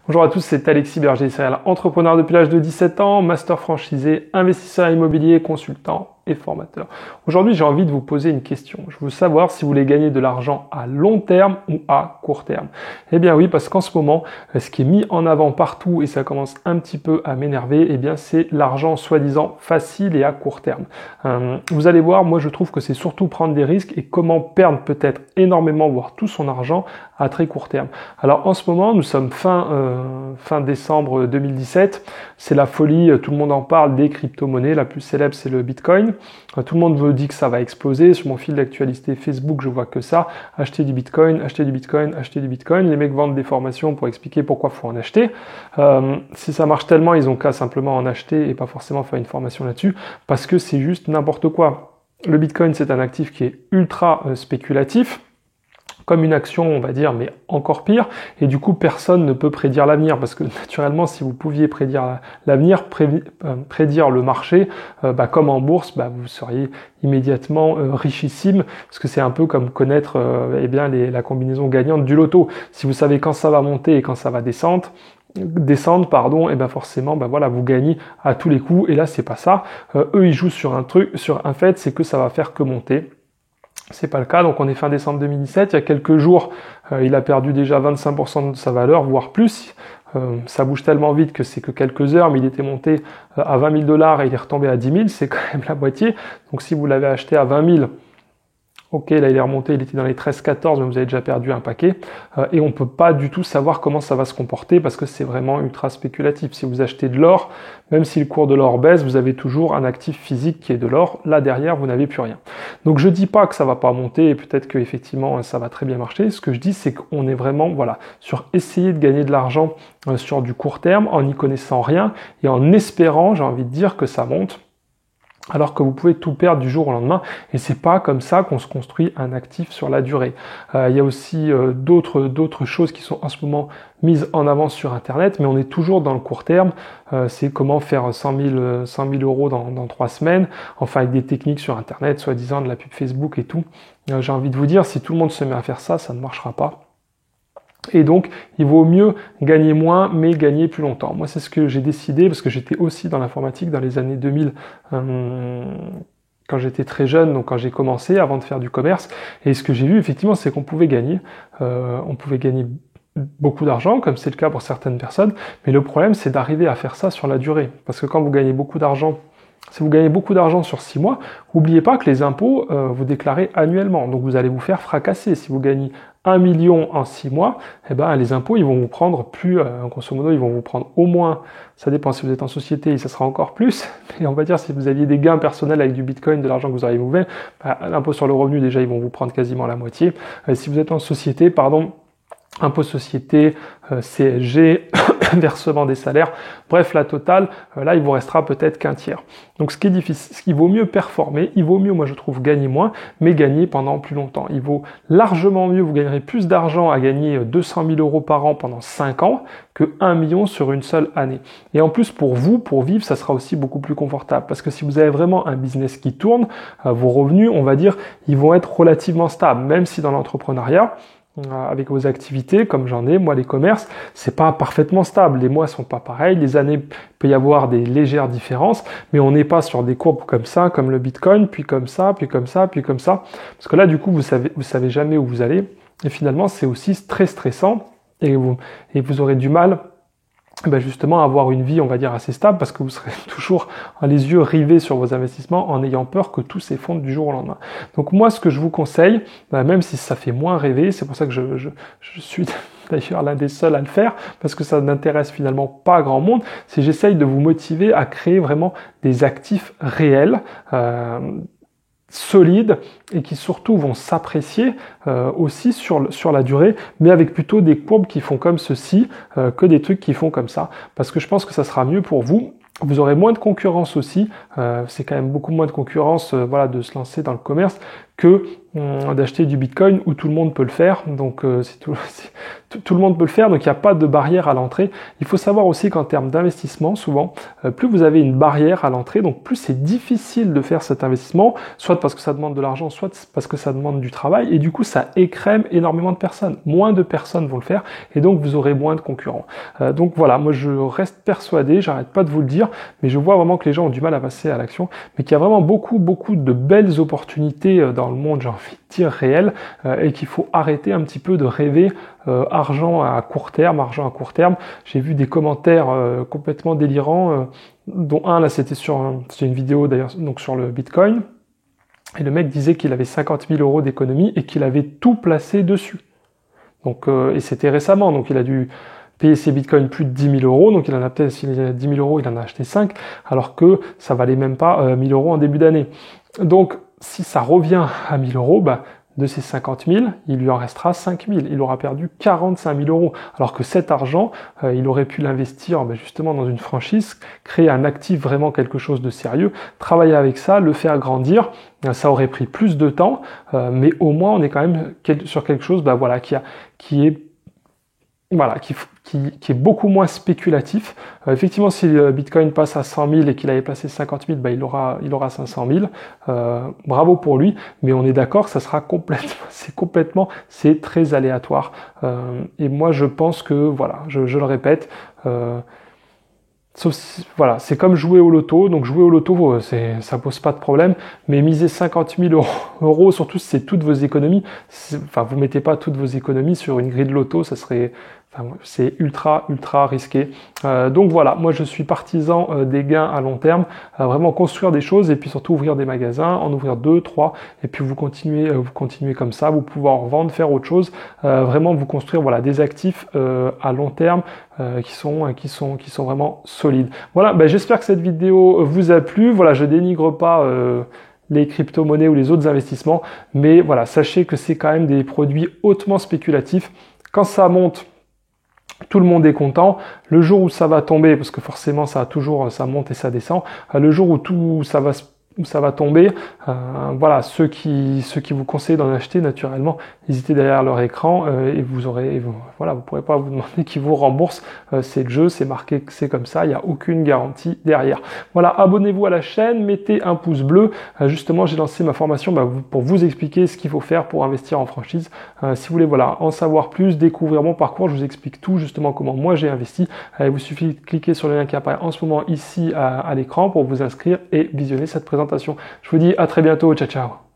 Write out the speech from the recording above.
Bonjour à tous, c'est Alexis Berger, serial entrepreneur depuis l'âge de 17 ans, master franchisé, investisseur immobilier, consultant et formateur. Aujourd'hui, j'ai envie de vous poser une question. Je veux savoir si vous voulez gagner de l'argent à long terme ou à court terme. Eh bien oui, parce qu'en ce moment, ce qui est mis en avant partout et ça commence un petit peu à m'énerver, eh bien c'est l'argent soi-disant facile et à court terme. Vous allez voir, moi je trouve que c'est surtout prendre des risques et comment perdre peut-être énormément, voire tout son argent à très court terme. Alors en ce moment, nous sommes fin décembre 2017, c'est la folie, tout le monde en parle des crypto-monnaies, la plus célèbre c'est le Bitcoin. Tout le monde me dit que ça va exploser. Sur mon fil d'actualité Facebook, je vois que ça. Acheter du Bitcoin, acheter du Bitcoin, acheter du Bitcoin. Les mecs vendent des formations pour expliquer pourquoi il faut en acheter. Si ça marche tellement, ils ont qu'à simplement en acheter et pas forcément faire une formation là-dessus parce que c'est juste n'importe quoi. Le Bitcoin, c'est un actif qui est ultra spéculatif, comme une action, on va dire, mais encore pire. Et du coup, personne ne peut prédire l'avenir, parce que naturellement, si vous pouviez prédire l'avenir, prédire le marché, comme en bourse, vous seriez immédiatement richissime, parce que c'est un peu comme connaître la combinaison gagnante du loto. Si vous savez quand ça va monter et quand ça va descendre, et forcément, vous gagnez à tous les coups. Et là, c'est pas ça. Eux, ils jouent sur un fait, c'est que ça va faire que monter. C'est pas le cas, donc on est fin décembre 2017, il y a quelques jours, il a perdu déjà 25% de sa valeur, voire plus. Ça bouge tellement vite que c'est que quelques heures, mais il était monté à 20 000 $ et il est retombé à 10 000, c'est quand même la moitié. Donc si vous l'avez acheté à 20 000, ok, là il est remonté, il était dans les 13-14, mais vous avez déjà perdu un paquet. Et on peut pas du tout savoir comment ça va se comporter parce que c'est vraiment ultra spéculatif. Si vous achetez de l'or, même si le cours de l'or baisse, vous avez toujours un actif physique qui est de l'or. Là derrière, vous n'avez plus rien. Donc je dis pas que ça va pas monter et peut-être que effectivement ça va très bien marcher. Ce que je dis, c'est qu'on est vraiment sur essayer de gagner de l'argent sur du court terme en n'y connaissant rien et en espérant, j'ai envie de dire, que ça monte. Alors que vous pouvez tout perdre du jour au lendemain, et c'est pas comme ça qu'on se construit un actif sur la durée. Il y a aussi d'autres choses qui sont en ce moment mises en avant sur Internet, mais on est toujours dans le court terme. C'est comment faire 100 000 euros dans 3 semaines, enfin avec des techniques sur Internet, soi-disant de la pub Facebook et tout. J'ai envie de vous dire, si tout le monde se met à faire ça, ça ne marchera pas. Et donc, il vaut mieux gagner moins, mais gagner plus longtemps. Moi, c'est ce que j'ai décidé, parce que j'étais aussi dans l'informatique dans les années 2000, quand j'étais très jeune, donc quand j'ai commencé, avant de faire du commerce. Et ce que j'ai vu, effectivement, c'est qu'on pouvait gagner. On pouvait gagner beaucoup d'argent, comme c'est le cas pour certaines personnes. Mais le problème, c'est d'arriver à faire ça sur la durée. Parce que quand vous gagnez beaucoup d'argent, si vous gagnez beaucoup d'argent sur 6 mois, n'oubliez pas que les impôts, vous déclarez annuellement. Donc vous allez vous faire fracasser. Si vous gagnez 1 million en 6 mois, les impôts, ils vont vous prendre plus, grosso modo, ils vont vous prendre au moins, ça dépend si vous êtes en société, et ça sera encore plus, mais on va dire si vous aviez des gains personnels avec du Bitcoin, de l'argent que vous auriez ouvert, l'impôt sur le revenu, déjà, ils vont vous prendre quasiment la moitié. Si vous êtes en société, impôt société, CSG, versement des salaires, bref, la totale, là, il vous restera peut-être qu'un tiers. Donc, ce qui est difficile, ce qu'il vaut mieux performer, il vaut mieux, moi, je trouve, gagner moins, mais gagner pendant plus longtemps. Il vaut largement mieux, vous gagnerez plus d'argent à gagner 200 000 euros par an pendant 5 ans que 1 million sur une seule année. Et en plus, pour vous, pour vivre, ça sera aussi beaucoup plus confortable. Parce que si vous avez vraiment un business qui tourne, vos revenus, on va dire, ils vont être relativement stables, même si dans l'entrepreneuriat, avec vos activités, comme j'en ai, moi les commerces, c'est pas parfaitement stable, les mois sont pas pareils, les années peut y avoir des légères différences, mais on n'est pas sur des courbes comme ça, comme le Bitcoin, puis comme ça, puis comme ça, puis comme ça, parce que là du coup vous savez jamais où vous allez, et finalement c'est aussi très stressant, et vous aurez du mal justement avoir une vie, on va dire, assez stable parce que vous serez toujours les yeux rivés sur vos investissements en ayant peur que tout s'effondre du jour au lendemain. Donc moi, ce que je vous conseille, même si ça fait moins rêver, c'est pour ça que je suis d'ailleurs l'un des seuls à le faire, parce que ça n'intéresse finalement pas grand monde, c'est j'essaye de vous motiver à créer vraiment des actifs réels, solides et qui surtout vont s'apprécier aussi sur la durée, mais avec plutôt des courbes qui font comme ceci que des trucs qui font comme ça, parce que je pense que ça sera mieux pour vous. Vous aurez moins de concurrence aussi, c'est quand même beaucoup moins de concurrence de se lancer dans le commerce que d'acheter du Bitcoin où tout le monde peut le faire. Donc tout le monde peut le faire, donc il n'y a pas de barrière à l'entrée. Il faut savoir aussi qu'en termes d'investissement, souvent, plus vous avez une barrière à l'entrée, donc plus c'est difficile de faire cet investissement, soit parce que ça demande de l'argent, soit parce que ça demande du travail, et du coup ça écrème énormément de personnes. Moins de personnes vont le faire, et donc vous aurez moins de concurrents. Donc voilà, moi je reste persuadé, j'arrête pas de vous le dire, mais je vois vraiment que les gens ont du mal à passer à l'action, mais qu'il y a vraiment beaucoup de belles opportunités dans le monde, j'ai envie de dire réel, et qu'il faut arrêter un petit peu de rêver argent à court terme. J'ai vu des commentaires complètement délirants, dont un là c'était une vidéo d'ailleurs donc sur le Bitcoin, et le mec disait qu'il avait 50 000 euros d'économie et qu'il avait tout placé dessus. Donc et c'était récemment, donc il a dû payer ses bitcoins plus de 10 000 euros, donc il en a peut-être, s'il a 10 000 euros, il en a acheté 5, alors que ça valait même pas 1000 euros en début d'année. Donc si ça revient à 1000 euros, bah, de ces 50 000, il lui en restera 5 000. Il aura perdu 45 000 euros. Alors que cet argent, il aurait pu l'investir justement dans une franchise, créer un actif, vraiment quelque chose de sérieux, travailler avec ça, le faire grandir. Ça aurait pris plus de temps, mais au moins on est quand même sur quelque chose voilà, qui est beaucoup moins spéculatif. Effectivement, si le Bitcoin passe à 100 000 et qu'il avait placé 50 000, il aura 500 000. Bravo pour lui, mais on est d'accord que ça sera c'est très aléatoire. Et moi, je pense que, voilà, je le répète, voilà, c'est comme jouer au loto. Donc jouer au loto, ça pose pas de problème. Mais miser 50 000 euros, surtout si c'est toutes vos économies, vous mettez pas toutes vos économies sur une grille de loto, c'est ultra risqué. Donc voilà, moi je suis partisan des gains à long terme, vraiment construire des choses et puis surtout ouvrir des magasins, en ouvrir 2, 3, et puis vous continuez comme ça, vous pouvez en revendre, faire autre chose, vraiment vous construire voilà des actifs à long terme qui sont vraiment solides. Voilà, j'espère que cette vidéo vous a plu. Voilà, je dénigre pas les crypto-monnaies ou les autres investissements, mais voilà, sachez que c'est quand même des produits hautement spéculatifs. Quand ça monte, tout le monde est content. Le jour où ça va tomber, parce que forcément ça monte et ça descend, le jour où ça va tomber, voilà, ceux qui vous conseillent d'en acheter, naturellement, hésitez derrière leur écran et vous pourrez pas vous demander qu'ils vous remboursent. C'est le jeu, c'est marqué que c'est comme ça, il n'y a aucune garantie derrière. Voilà, abonnez-vous à la chaîne, mettez un pouce bleu. Justement, j'ai lancé ma formation pour vous expliquer ce qu'il faut faire pour investir en franchise. Si vous voulez en savoir plus, découvrir mon parcours, je vous explique tout, justement comment moi j'ai investi. Il vous suffit de cliquer sur le lien qui apparaît en ce moment ici à l'écran pour vous inscrire et visionner cette présentation. Je vous dis à très bientôt, ciao ciao.